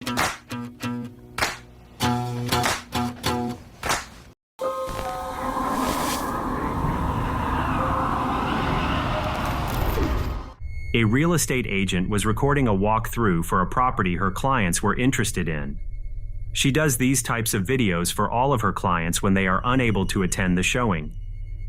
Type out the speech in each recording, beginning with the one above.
A real estate agent was recording a walkthrough for a property her clients were interested in. She does these types of videos for all of her clients when they are unable to attend the showing.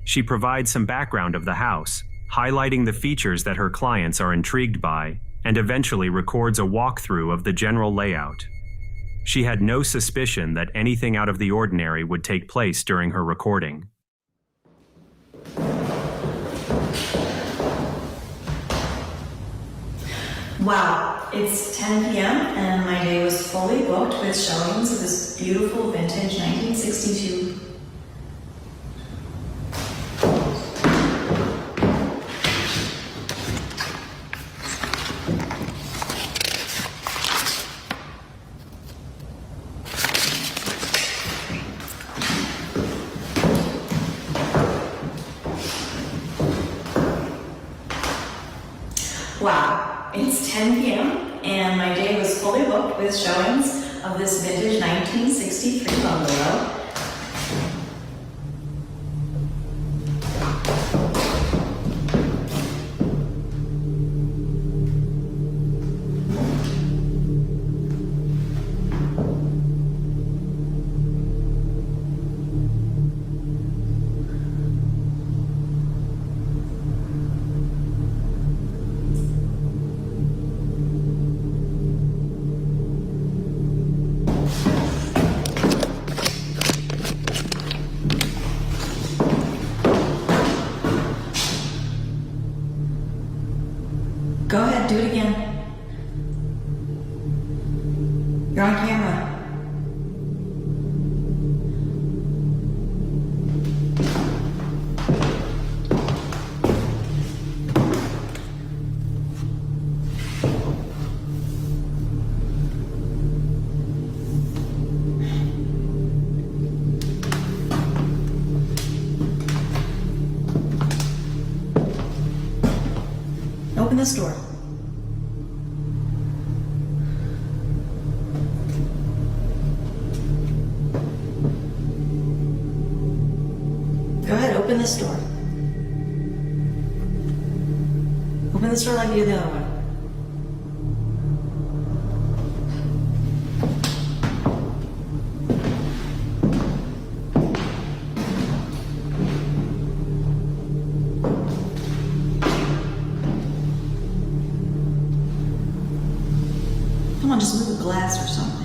She provides some background of the house, highlighting the features that her clients are intrigued by, and eventually records a walkthrough of the general layout. She had no suspicion that anything out of the ordinary would take place during her recording. Wow, it's 10 p.m. and my day was fully booked with showings of this beautiful vintage 1962. Wow, it's 10 p.m. and my day was fully booked with showings of this vintage 1963 bungalow. Go ahead, do it again. You're on camera. Open this door. Go ahead, open this door. Open this door like you do the other one. Come on, just move the glass or something.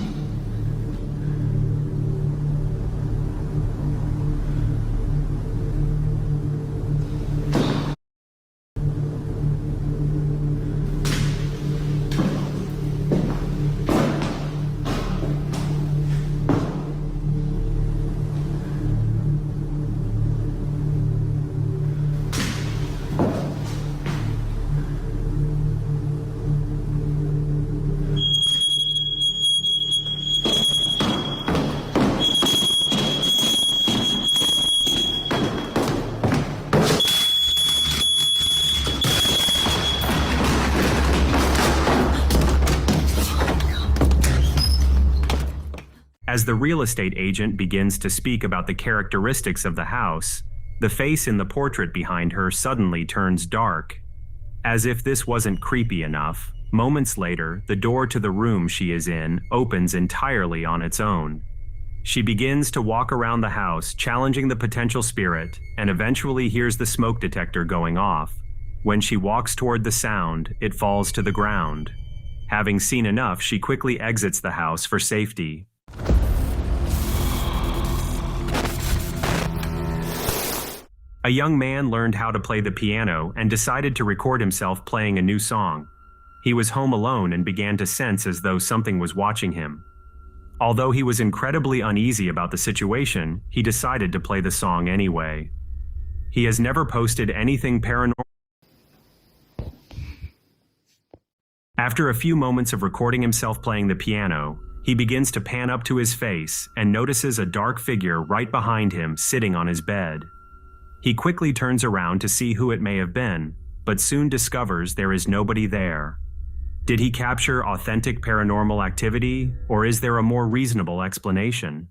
As the real estate agent begins to speak about the characteristics of the house, the face in the portrait behind her suddenly turns dark. As if this wasn't creepy enough, moments later, the door to the room she is in opens entirely on its own. She begins to walk around the house, challenging the potential spirit, and eventually hears the smoke detector going off. When she walks toward the sound, it falls to the ground. Having seen enough, she quickly exits the house for safety. A young man learned how to play the piano and decided to record himself playing a new song. He was home alone and began to sense as though something was watching him. Although he was incredibly uneasy about the situation, he decided to play the song anyway. He has never posted anything paranormal. After a few moments of recording himself playing the piano, he begins to pan up to his face and notices a dark figure right behind him sitting on his bed. He quickly turns around to see who it may have been, but soon discovers there is nobody there. Did he capture authentic paranormal activity, or is there a more reasonable explanation?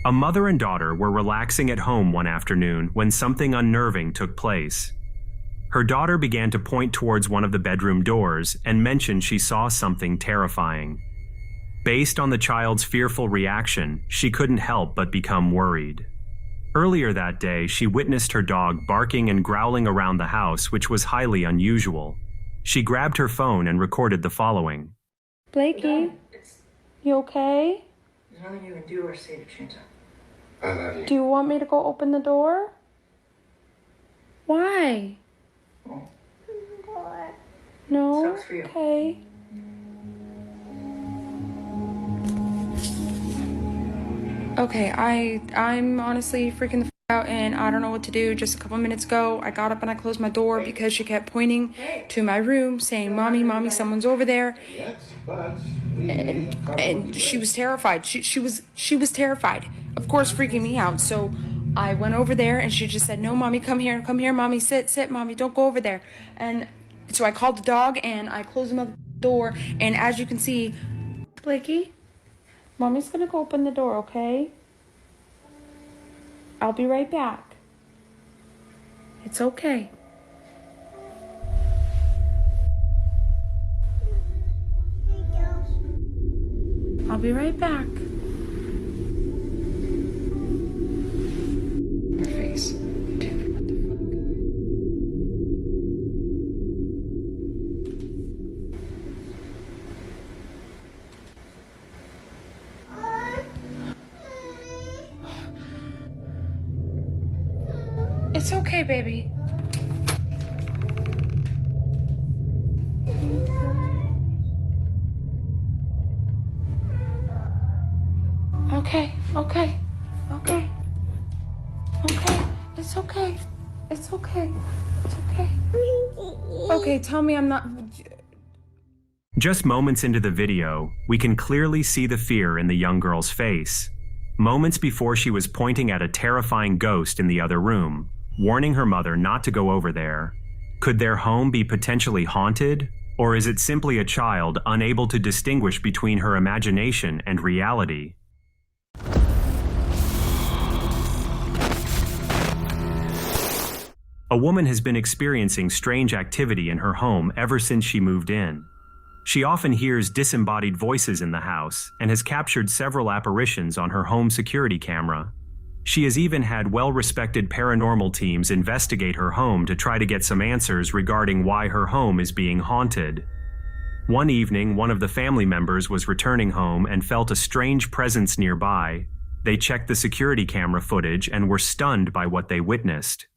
A mother and daughter were relaxing at home one afternoon when something unnerving took place. Her daughter began to point towards one of the bedroom doors and mentioned she saw something terrifying. Based on the child's fearful reaction, she couldn't help but become worried. Earlier that day, she witnessed her dog barking and growling around the house, which was highly unusual. She grabbed her phone and recorded the following. Blakey, you okay? There's nothing you can do or say to change that. I love you. Do you want me to go open the door? Why? No? Sucks for you. Okay. Okay, I'm honestly freaking the out and I don't know what to do. Just a couple minutes ago, I got up and I closed my door because she kept pointing to my room saying, Mommy, Mommy, someone's over there. Yes, but And she was terrified. She was terrified. Of course, freaking me out. So I went over there and she just said, No, Mommy, come here, Mommy, sit, Mommy, don't go over there. And so I called the dog and I closed the door. And as you can see, Blakey, Mommy's gonna go open the door, okay? I'll be right back. It's okay. I'll be right back. Her face. Dude, what the fuck? It's okay, baby. Okay. It's okay. It's okay. Okay, tell me I'm not... Just moments into the video, we can clearly see the fear in the young girl's face. Moments before she was pointing at a terrifying ghost in the other room, warning her mother not to go over there. Could their home be potentially haunted? Or is it simply a child unable to distinguish between her imagination and reality? A woman has been experiencing strange activity in her home ever since she moved in. She often hears disembodied voices in the house and has captured several apparitions on her home security camera. She has even had well-respected paranormal teams investigate her home to try to get some answers regarding why her home is being haunted. One evening, one of the family members was returning home and felt a strange presence nearby. They checked the security camera footage and were stunned by what they witnessed.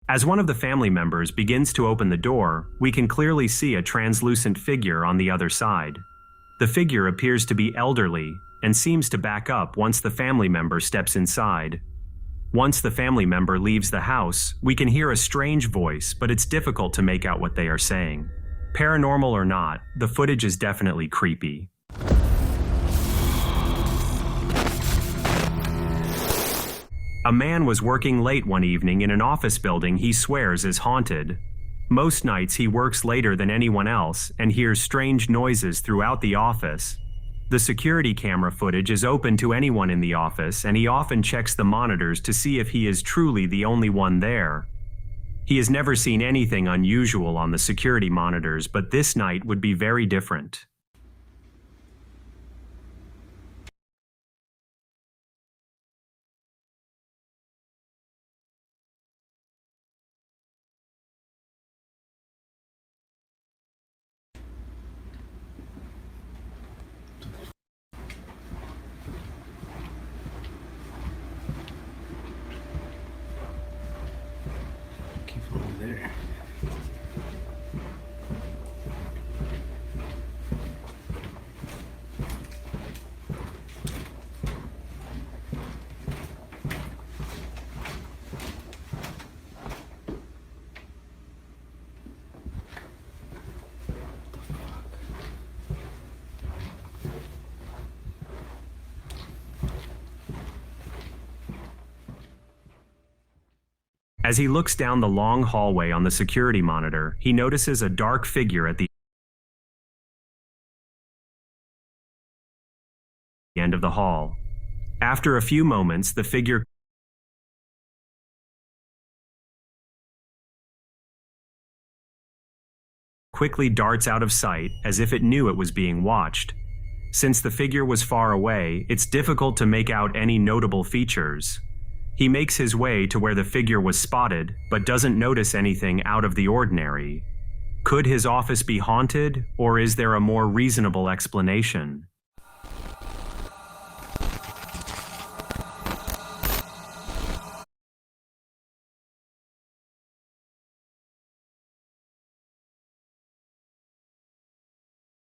As one of the family members begins to open the door, we can clearly see a translucent figure on the other side. The figure appears to be elderly and seems to back up once the family member steps inside. Once the family member leaves the house, we can hear a strange voice, but it's difficult to make out what they are saying. Paranormal or not, the footage is definitely creepy. A man was working late one evening in an office building he swears is haunted. Most nights he works later than anyone else and hears strange noises throughout the office. The security camera footage is open to anyone in the office, and he often checks the monitors to see if he is truly the only one there. He has never seen anything unusual on the security monitors, but this night would be very different. As he looks down the long hallway on the security monitor, he notices a dark figure at the end of the hall. After a few moments, the figure quickly darts out of sight as if it knew it was being watched. Since the figure was far away, it's difficult to make out any notable features. He makes his way to where the figure was spotted, but doesn't notice anything out of the ordinary. Could his office be haunted, or is there a more reasonable explanation?